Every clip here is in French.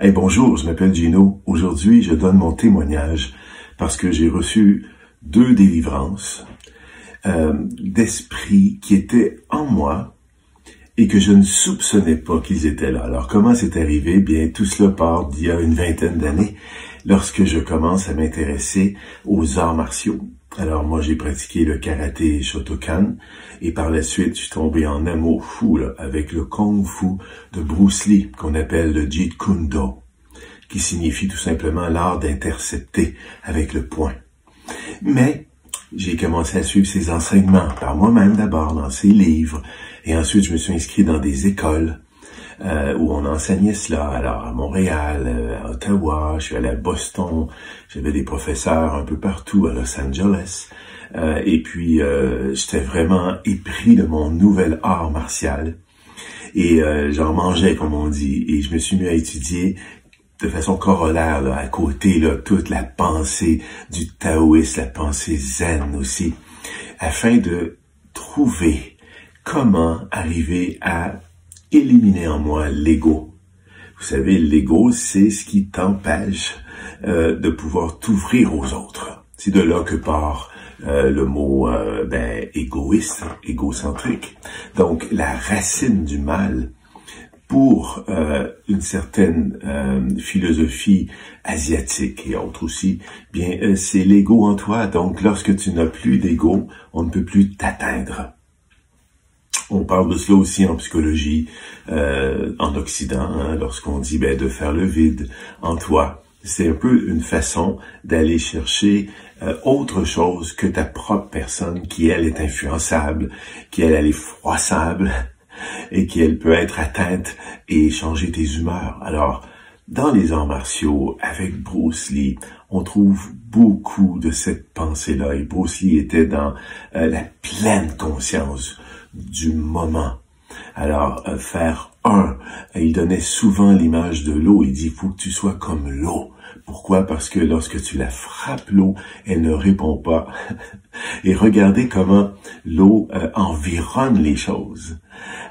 Hey, bonjour, je m'appelle Gino. Aujourd'hui, je donne mon témoignage parce que j'ai reçu 2 délivrances d'esprits qui étaient en moi et que je ne soupçonnais pas qu'ils étaient là. Alors, comment c'est arrivé? Bien, tout cela part d'il y a une vingtaine d'années, lorsque je commence à m'intéresser aux arts martiaux. Alors, moi, j'ai pratiqué le karaté Shotokan, et par la suite, je suis tombé en amour fou avec le Kung Fu de Bruce Lee, qu'on appelle le Jeet Kune Do, qui signifie tout simplement l'art d'intercepter avec le poing. Mais j'ai commencé à suivre ses enseignements par moi-même d'abord, dans ses livres, et ensuite je me suis inscrit dans des écoles où on enseignait cela. Alors à Montréal, à Ottawa, je suis allé à Boston, j'avais des professeurs un peu partout, à Los Angeles, et puis j'étais vraiment épris de mon nouvel art martial, et j'en mangeais, comme on dit, et je me suis mis à étudier de façon corollaire, à côté, toute la pensée du taoïsme, la pensée zen aussi, afin de trouver comment arriver à éliminer en moi l'ego. Vous savez, l'ego, c'est ce qui t'empêche de pouvoir t'ouvrir aux autres. C'est de là que part le mot égoïste, égocentrique. Donc, la racine du mal, pour une certaine philosophie asiatique et autres aussi, bien, c'est l'ego en toi. Donc, lorsque tu n'as plus d'ego, on ne peut plus t'atteindre. On parle de cela aussi en psychologie, en Occident, lorsqu'on dit de faire le vide en toi. C'est un peu une façon d'aller chercher autre chose que ta propre personne, qui, elle, est influençable, qui, elle est froissable, et qu'elle peut être atteinte et changer tes humeurs. Alors, dans les arts martiaux, avec Bruce Lee, on trouve beaucoup de cette pensée-là. Et Bruce Lee était dans la pleine conscience du moment. Alors, faire un, il donnait souvent l'image de l'eau. Il dit, il faut que tu sois comme l'eau. Pourquoi? Parce que lorsque tu la frappes, l'eau, elle ne répond pas. Et regardez comment l'eau environne les choses.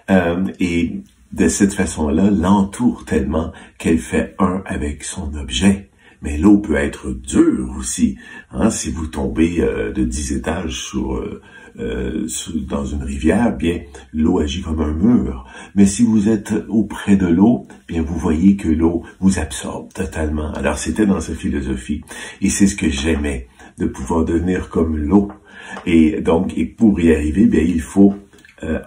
Et de cette façon-là, l'entoure tellement qu'elle fait un avec son objet. Mais l'eau peut être dure aussi. Si vous tombez de 10 étages dans une rivière, bien, l'eau agit comme un mur. Mais si vous êtes auprès de l'eau, bien, vous voyez que l'eau vous absorbe totalement. Alors, c'était dans sa philosophie. Et c'est ce que j'aimais, de pouvoir devenir comme l'eau. Et donc, pour y arriver, bien, il faut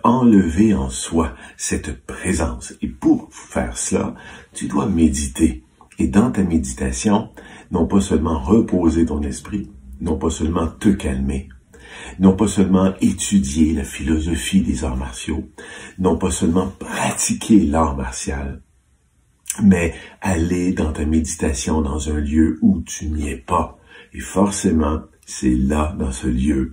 enlever en soi cette présence. Et pour faire cela, tu dois méditer. Et dans ta méditation, non pas seulement reposer ton esprit, non pas seulement te calmer, non pas seulement étudier la philosophie des arts martiaux, non pas seulement pratiquer l'art martial, mais aller dans ta méditation dans un lieu où tu n'y es pas. Et forcément, c'est là, dans ce lieu,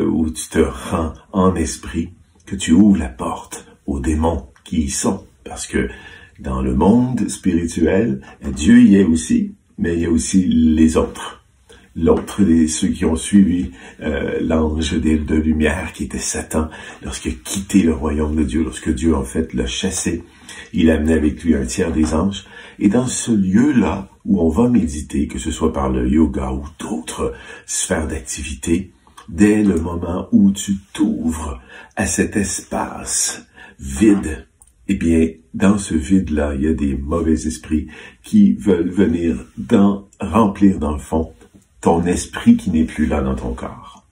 où tu te rends en esprit, que tu ouvres la porte aux démons qui y sont. Parce que dans le monde spirituel, Dieu y est aussi, mais il y a aussi les autres. L'autre, ceux qui ont suivi l'ange de lumière qui était Satan, lorsqu'il a quitté le royaume de Dieu, lorsque Dieu en fait l'a chassé, il a amené avec lui un tiers des anges. Et dans ce lieu-là où on va méditer, que ce soit par le yoga ou d'autres sphères d'activité, dès le moment où tu t'ouvres à cet espace vide, eh bien, dans ce vide-là, il y a des mauvais esprits qui veulent venir remplir dans le fond ton esprit qui n'est plus là dans ton corps.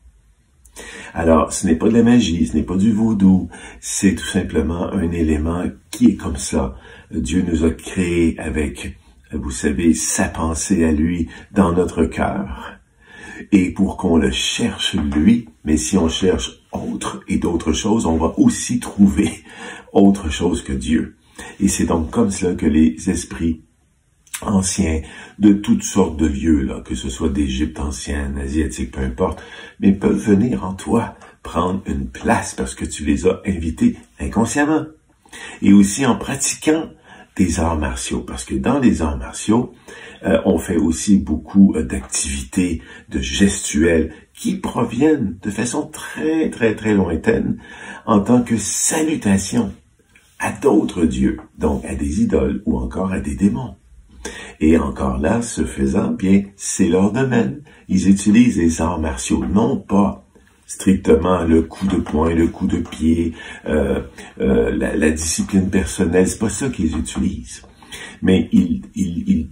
Alors, ce n'est pas de la magie, ce n'est pas du vaudou, c'est tout simplement un élément qui est comme ça. Dieu nous a créés avec, vous savez, sa pensée à lui dans notre cœur. Et pour qu'on le cherche lui, mais si on cherche autre et d'autres choses, on va aussi trouver autre chose que Dieu. Et c'est donc comme cela que les esprits anciens de toutes sortes de lieux, que ce soit d'Égypte ancienne, asiatique, peu importe, mais peuvent venir en toi, prendre une place parce que tu les as invités inconsciemment. Et aussi en pratiquant des arts martiaux, parce que dans les arts martiaux, on fait aussi beaucoup d'activités, de gestuels qui proviennent de façon très, très, très lointaine en tant que salutation à d'autres dieux, donc à des idoles ou encore à des démons. Et encore là, ce faisant, bien, c'est leur domaine. Ils utilisent les arts martiaux, non pas strictement le coup de poing, le coup de pied, la discipline personnelle, c'est pas ça qu'ils utilisent. Mais ils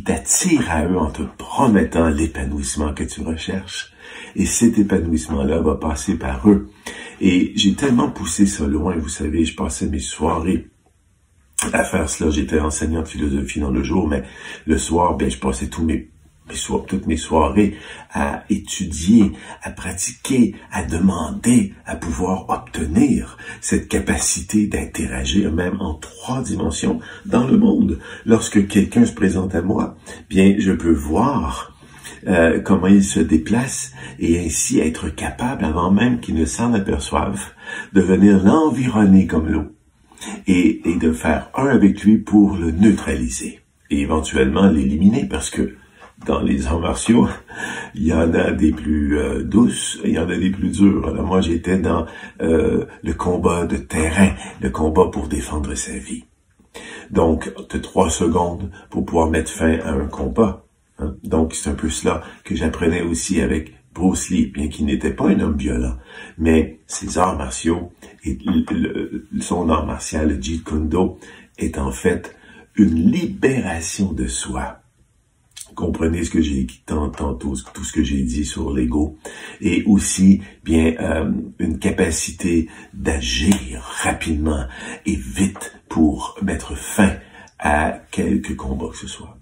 t'attirent à eux en te promettant l'épanouissement que tu recherches. Et cet épanouissement-là va passer par eux. Et j'ai tellement poussé ça loin, vous savez, je passais mes soirées à faire cela. J'étais enseignant de philosophie dans le jour, mais le soir, bien, je passais toutes mes soirées à étudier, à pratiquer, à demander, à pouvoir obtenir cette capacité d'interagir même en 3 dimensions dans le monde. Lorsque quelqu'un se présente à moi, bien, je peux voir comment il se déplace et ainsi être capable, avant même qu'il ne s'en aperçoive, de venir l'environner comme l'eau et de faire un avec lui pour le neutraliser et éventuellement l'éliminer, parce que dans les arts martiaux, il y en a des plus douces, et il y en a des plus dures. Alors moi, j'étais dans le combat de terrain, le combat pour défendre sa vie. Donc, tu as 3 secondes pour pouvoir mettre fin à un combat. Hein? Donc, c'est un peu cela que j'apprenais aussi avec Bruce Lee, bien qu'il n'était pas un homme violent. Mais ses arts martiaux, et son art martial, le Jeet Kune Do, est en fait une libération de soi. Comprenez ce que j'ai dit tantôt, tout ce que j'ai dit sur l'ego, et aussi bien une capacité d'agir rapidement et vite pour mettre fin à quelque combat que ce soit.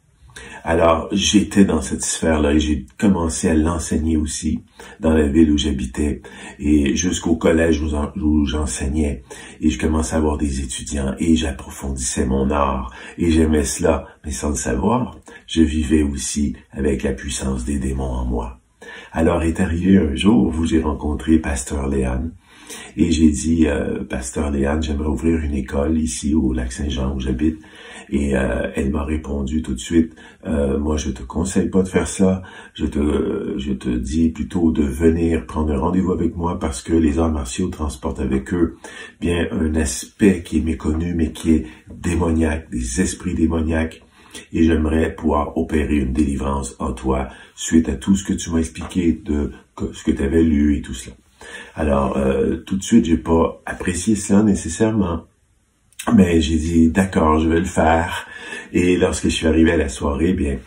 Alors, j'étais dans cette sphère-là et j'ai commencé à l'enseigner aussi dans la ville où j'habitais et jusqu'au collège où j'enseignais. Et je commençais à avoir des étudiants et j'approfondissais mon art et j'aimais cela, mais sans le savoir, je vivais aussi avec la puissance des démons en moi. Alors est arrivé un jour où j'ai rencontré Pasteur Léane et j'ai dit, Pasteur Léane, j'aimerais ouvrir une école ici au Lac-Saint-Jean où j'habite. Et elle m'a répondu tout de suite, moi je te conseille pas de faire ça, je te dis plutôt de venir prendre un rendez-vous avec moi parce que les arts martiaux transportent avec eux bien un aspect qui est méconnu mais qui est démoniaque, des esprits démoniaques. Et j'aimerais pouvoir opérer une délivrance en toi suite à tout ce que tu m'as expliqué de ce que tu avais lu et tout cela. Alors, tout de suite, j'ai pas apprécié ça nécessairement. Mais j'ai dit, d'accord, je vais le faire. Et lorsque je suis arrivé à la soirée, bien,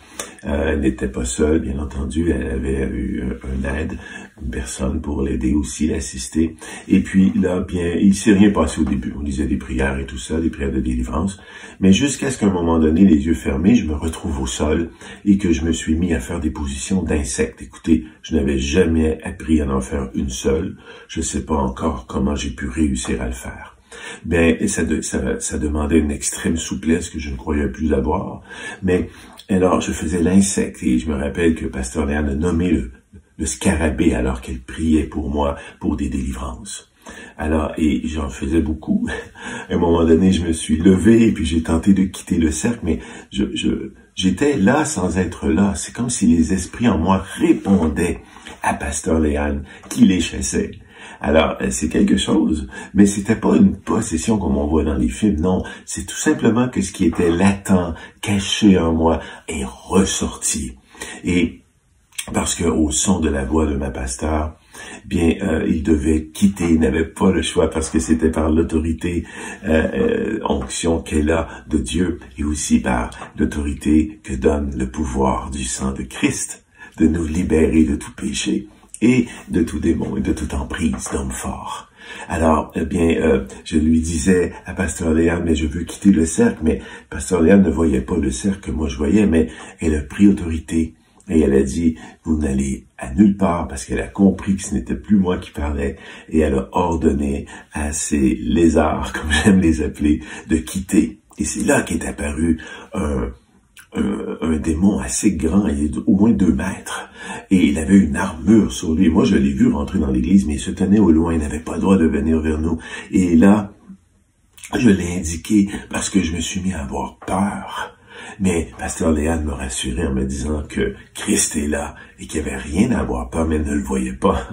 elle n'était pas seule, bien entendu. Elle avait eu une aide, une personne pour l'aider aussi, l'assister. Et puis là, bien, il s'est rien passé au début. On lisait des prières et tout ça, des prières de délivrance. Mais jusqu'à ce qu'à un moment donné, les yeux fermés, je me retrouve au sol et que je me suis mis à faire des positions d'insectes. Écoutez, je n'avais jamais appris à en faire une seule. Je ne sais pas encore comment j'ai pu réussir à le faire. Ben, ça demandait une extrême souplesse que je ne croyais plus avoir. Mais alors, je faisais l'insecte et je me rappelle que Pasteur Léane a nommé le scarabée alors qu'elle priait pour moi pour des délivrances. Alors, et j'en faisais beaucoup. À un moment donné, je me suis levé et puis j'ai tenté de quitter le cercle, mais j'étais là sans être là. C'est comme si les esprits en moi répondaient à Pasteur Léane qui les chassait. Alors, c'est quelque chose, mais c'était pas une possession comme on voit dans les films, non. C'est tout simplement que ce qui était latent, caché en moi, est ressorti. Et parce que au son de la voix de ma pasteur, bien, il devait quitter, il n'avait pas le choix parce que c'était par l'autorité, onction qu'elle a de Dieu et aussi par l'autorité que donne le pouvoir du sang de Christ de nous libérer de tout péché et de tout démon et de toute emprise d'homme fort. Alors, eh bien, je lui disais à Pasteur Léane, mais je veux quitter le cercle, mais Pasteur Léane ne voyait pas le cercle que moi je voyais, mais elle a pris autorité et elle a dit, vous n'allez à nulle part parce qu'elle a compris que ce n'était plus moi qui parlais et elle a ordonné à ces lézards, comme j'aime les appeler, de quitter. Et c'est là qu'est apparu un démon assez grand, il est au moins 2 mètres, et il avait une armure sur lui. Moi, je l'ai vu rentrer dans l'église, mais il se tenait au loin, il n'avait pas le droit de venir vers nous. Et là, je l'ai indiqué parce que je me suis mis à avoir peur. Mais Pasteur Léane me rassurait en me disant que Christ est là et qu'il n'y avait rien à avoir peur, mais elle ne le voyait pas.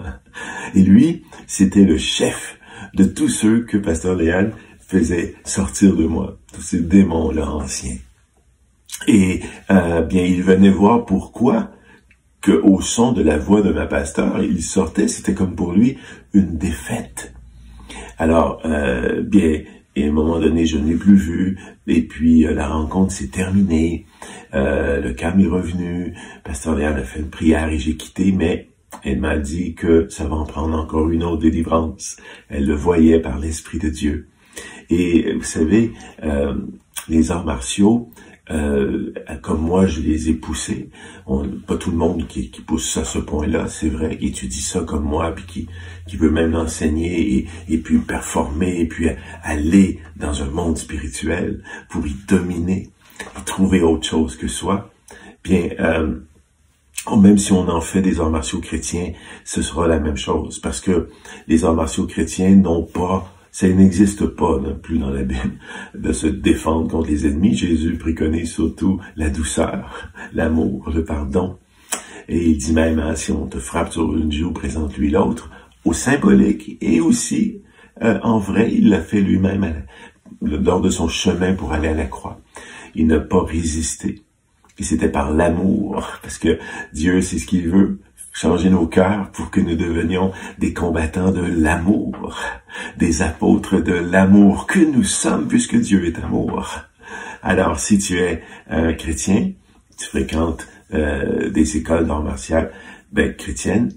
Et lui, c'était le chef de tous ceux que Pasteur Léane faisait sortir de moi tous ces démons-là anciens. Et bien, il venait voir pourquoi que au son de la voix de ma pasteur, il sortait, c'était comme pour lui une défaite. Alors, bien, et à un moment donné, je ne l'ai plus vu, et puis la rencontre s'est terminée, le calme est revenu, pasteur Léane a fait une prière et j'ai quitté, mais elle m'a dit que ça va en prendre encore une autre délivrance. Elle le voyait par l'Esprit de Dieu. Et vous savez, les arts martiaux, comme moi je les ai poussés, pas tout le monde qui pousse à ce point-là, c'est vrai, qui étudie ça comme moi, puis qui veut même l'enseigner et puis performer, et puis aller dans un monde spirituel pour y dominer, et trouver autre chose que soi. Bien, même si on en fait des arts martiaux chrétiens, ce sera la même chose, parce que les arts martiaux chrétiens n'ont pas, ça n'existe pas non plus dans la Bible, de se défendre contre les ennemis. Jésus préconise surtout la douceur, l'amour, le pardon. Et il dit même, hein, si on te frappe sur une joue, présente-lui l'autre, au symbolique et aussi en vrai, il l'a fait lui-même lors de son chemin pour aller à la croix. Il n'a pas résisté. Et c'était par l'amour, parce que Dieu, c'est ce qu'il veut, changer nos cœurs pour que nous devenions des combattants de l'amour, des apôtres de l'amour que nous sommes, puisque Dieu est amour. Alors, si tu es chrétien, tu fréquentes des écoles d'arts martiaux chrétiennes,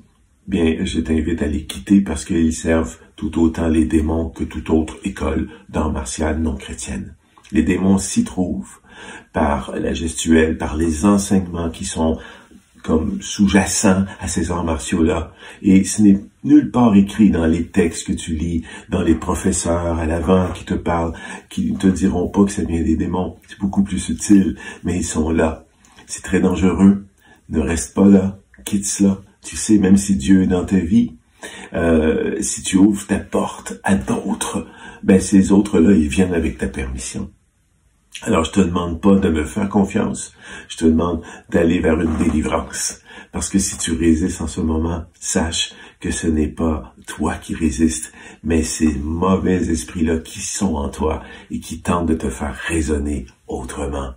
bien, je t'invite à les quitter parce qu'ils servent tout autant les démons que toute autre école d'arts martiaux non chrétienne. Les démons s'y trouvent par la gestuelle, par les enseignements qui sont comme sous-jacents à ces arts martiaux-là. Et ce n'est nulle part écrit dans les textes que tu lis, dans les professeurs à l'avant qui te parlent, qui ne te diront pas que ça vient des démons. C'est beaucoup plus subtil, mais ils sont là. C'est très dangereux. Ne reste pas là. Quitte cela. Tu sais, même si Dieu est dans ta vie, si tu ouvres ta porte à d'autres, ces autres-là, ils viennent avec ta permission. Alors, je te demande pas de me faire confiance. Je te demande d'aller vers une délivrance. Parce que si tu résistes en ce moment, sache que ce n'est pas toi qui résistes, mais ces mauvais esprits-là qui sont en toi et qui tentent de te faire raisonner autrement,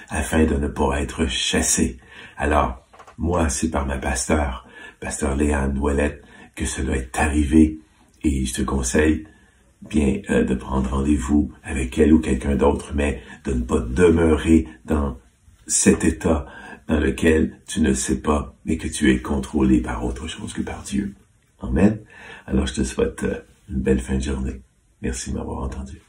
afin de ne pas être chassé. Alors, moi, c'est par ma pasteur Léane Ouellette, que cela est arrivé. Et je te conseille bien de prendre rendez-vous avec elle ou quelqu'un d'autre, mais de ne pas demeurer dans cet état dans lequel tu ne sais pas, mais que tu es contrôlé par autre chose que par Dieu. Amen. Alors je te souhaite une belle fin de journée. Merci de m'avoir entendu.